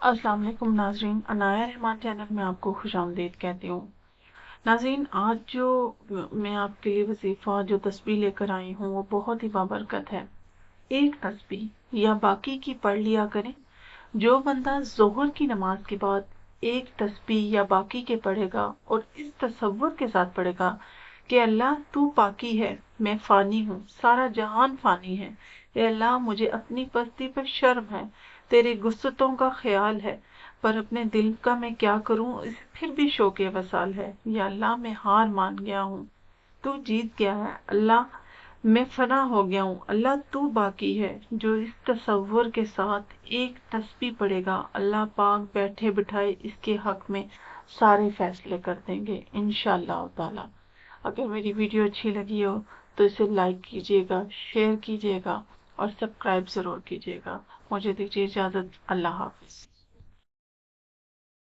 अस्सलाम वालेकुम नाजरीन, अनाया रहमान चैनल में आपको खुशामदीद कहती हूँ। नाजरीन, आज जो मैं आपके लिए वजीफ़ा जो तस्बीह लेकर आई हूँ वो बहुत ही बाबरकत है। एक तस्बीह या बाकी की पढ़ लिया करें। जो बंदा ज़ोहर की नमाज के बाद एक तस्बीह या बाकी के पढ़ेगा और इस तसव्वुर के साथ पढ़ेगा कि अल्लाह तू पाकी है, मैं फ़ानी हूँ, सारा जहान फ़ानी है। ए अल्लाह, मुझे अपनी पस्ती पर शर्म है, तेरे गुस्सतों का ख्याल है, पर अपने दिल का मैं क्या करूँ, इसे फिर भी शौक़े वसाल है। या अल्लाह, मैं हार मान गया हूँ, तू जीत गया है। अल्लाह, मैं फना हो गया हूँ। अल्लाह, तू बाकी है। जो इस तसव्वुर के साथ एक तस्बीह पढ़ेगा, अल्लाह पाक बैठे बिठाए इसके हक में सारे फैसले कर देंगे इंशाअल्लाह ताला। अगर मेरी वीडियो अच्छी लगी हो तो इसे लाइक कीजिएगा, शेयर कीजिएगा और सब्सक्राइब ज़रूर कीजिएगा। मुझे दीजिए इजाज़त। अल्लाह हाफ़िज़।